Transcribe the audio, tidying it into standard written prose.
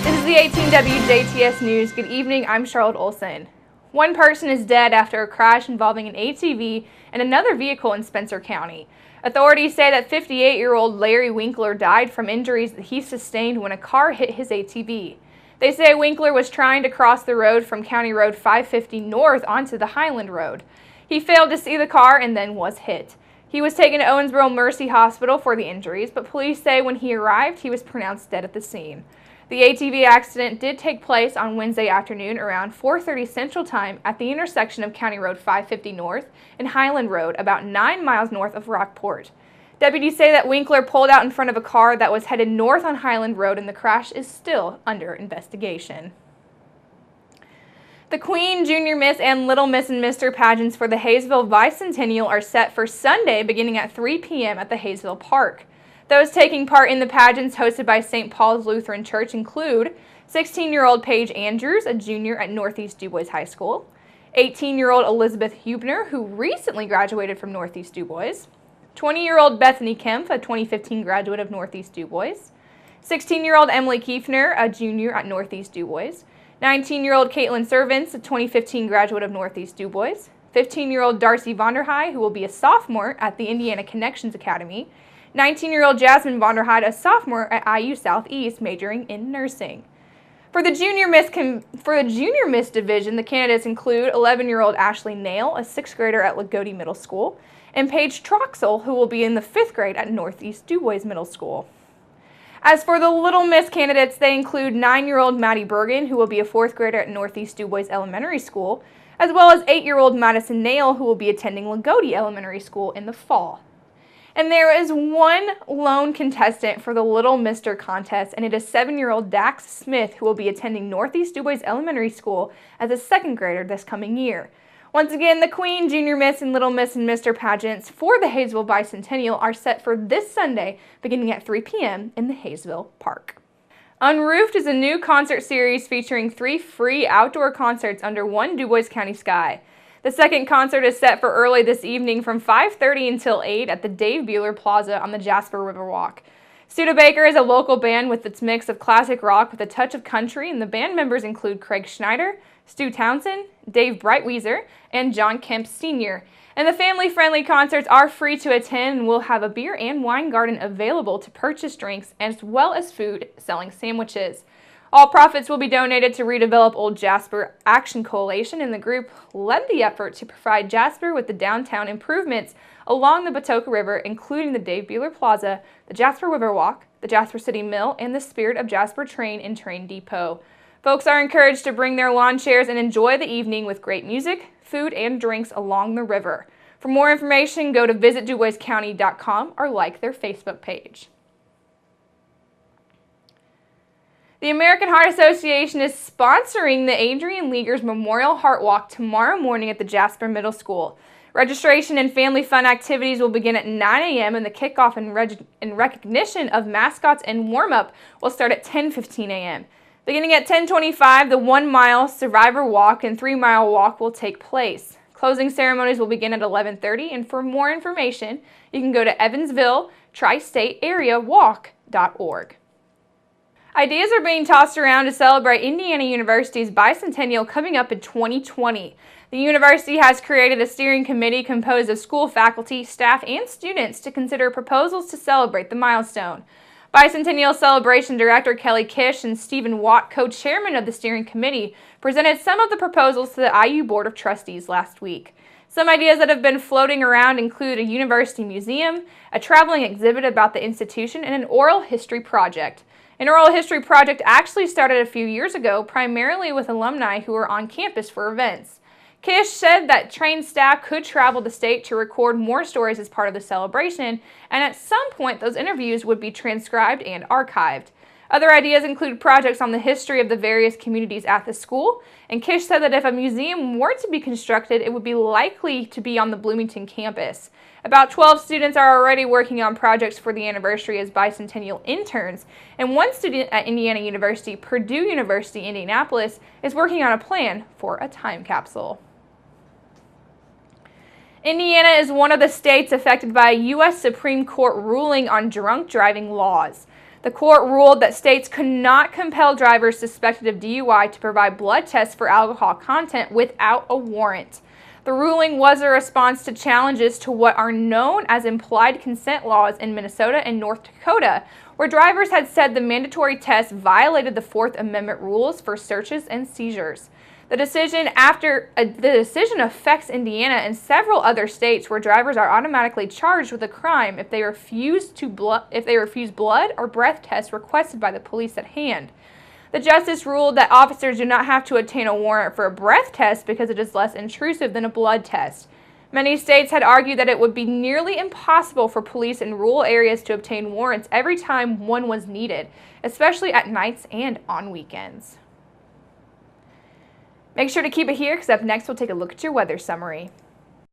This is the 18 WJTS News. Good evening, I'm Charlotte Olson. One person is dead after a crash involving an ATV and another vehicle in Spencer County. Authorities say that 58-year-old Larry Winkler died from injuries that he sustained when a car hit his ATV. They say Winkler was trying to cross the road from County Road 550 north onto the Highland Road. He failed to see the car and then was hit. He was taken to Owensboro Mercy Hospital for the injuries, but police say when he arrived, he was pronounced dead at the scene. The ATV accident did take place on Wednesday afternoon around 4:30 Central Time at the intersection of County Road 550 North and Highland Road, about 9 miles north of Rockport. Deputies say that Winkler pulled out in front of a car that was headed north on Highland Road, and the crash is still under investigation. The Queen, Junior Miss, and Little Miss and Mr. pageants for the Hayesville Bicentennial are set for Sunday beginning at 3 p.m. at the Hayesville Park. Those taking part in the pageants hosted by St. Paul's Lutheran Church include 16-year-old Paige Andrews, a junior at Northeast DuBois High School, 18-year-old Elizabeth Hubner, who recently graduated from Northeast DuBois, 20-year-old Bethany Kempf, a 2015 graduate of Northeast DuBois, 16-year-old Emily Kiefner, a junior at Northeast DuBois, 19-year-old Caitlin Servants, a 2015 graduate of Northeast DuBois, 15-year-old Darcy Vonderheide, who will be a sophomore at the Indiana Connections Academy, 19-year-old Jasmine Vonderheide, a sophomore at IU Southeast, majoring in nursing. For the Junior Miss division, the candidates include 11-year-old Ashley Nail, a 6th grader at Lagodi Middle School, and Paige Troxel, who will be in the 5th grade at Northeast DuBois Middle School. As for the Little Miss candidates, they include 9-year-old Maddie Bergen, who will be a 4th grader at Northeast DuBois Elementary School, as well as 8-year-old Madison Nail, who will be attending Lagodi Elementary School in the fall. And there is one lone contestant for the Little Mr. contest, and it is 7-year-old Dax Smith, who will be attending Northeast DuBois Elementary School as a 2nd grader this coming year. Once again, the Queen, Junior Miss, and Little Miss and Mr. pageants for the Hayesville Bicentennial are set for this Sunday, beginning at 3 p.m. in the Hayesville Park. Unroofed is a new concert series featuring 3 free outdoor concerts under one DuBois County sky. The second concert is set for early this evening from 5:30 until 8 at the Dave Buehler Plaza on the Jasper Riverwalk. Studebaker is a local band with its mix of classic rock with a touch of country, and the band members include Craig Schneider, Stu Townsend, Dave Breitwieser, and John Kemp Sr. And the family-friendly concerts are free to attend and will have a beer and wine garden available to purchase drinks as well as food selling sandwiches. All profits will be donated to Redevelop Old Jasper Action Coalition, and the group led the effort to provide Jasper with the downtown improvements along the Patoka River, including the Dave Buehler Plaza, the Jasper Riverwalk, the Jasper City Mill, and the Spirit of Jasper Train and Train Depot. Folks are encouraged to bring their lawn chairs and enjoy the evening with great music, food, and drinks along the river. For more information, go to visitduboiscounty.com or like their Facebook page. The American Heart Association is sponsoring the Adrian Leaguer's Memorial Heart Walk tomorrow morning at the Jasper Middle School. Registration and family fun activities will begin at 9 a.m. and the kickoff in recognition of mascots and warm-up will start at 10:15 a.m. Beginning at 10:25, the 1-mile Survivor Walk and 3-mile walk will take place. Closing ceremonies will begin at 11:30, and for more information, you can go to evansville-tri-state-area-walk.org. Ideas are being tossed around to celebrate Indiana University's bicentennial coming up in 2020. The university has created a steering committee composed of school faculty, staff, and students to consider proposals to celebrate the milestone. Bicentennial Celebration Director Kelly Kish and Stephen Watt, co-chairman of the steering committee, presented some of the proposals to the IU Board of Trustees last week. Some ideas that have been floating around include a university museum, a traveling exhibit about the institution, and an oral history project. An oral history project actually started a few years ago, primarily with alumni who were on campus for events. Kish said that trained staff could travel the state to record more stories as part of the celebration, and at some point those interviews would be transcribed and archived. Other ideas include projects on the history of the various communities at the school, and Kish said that if a museum were to be constructed, it would be likely to be on the Bloomington campus. About 12 students are already working on projects for the anniversary as bicentennial interns, and one student at Indiana University, Purdue University, Indianapolis, is working on a plan for a time capsule. Indiana is one of the states affected by a U.S. Supreme Court ruling on drunk driving laws. The court ruled that states could not compel drivers suspected of DUI to provide blood tests for alcohol content without a warrant. The ruling was a response to challenges to what are known as implied consent laws in Minnesota and North Dakota, where drivers had said the mandatory test violated the Fourth Amendment rules for searches and seizures. The decision affects Indiana and several other states where drivers are automatically charged with a crime if they refuse blood or breath tests requested by the police at hand. The justice ruled that officers do not have to obtain a warrant for a breath test because it is less intrusive than a blood test. Many states had argued that it would be nearly impossible for police in rural areas to obtain warrants every time one was needed, especially at nights and on weekends. Make sure to keep it here because up next we'll take a look at your weather summary.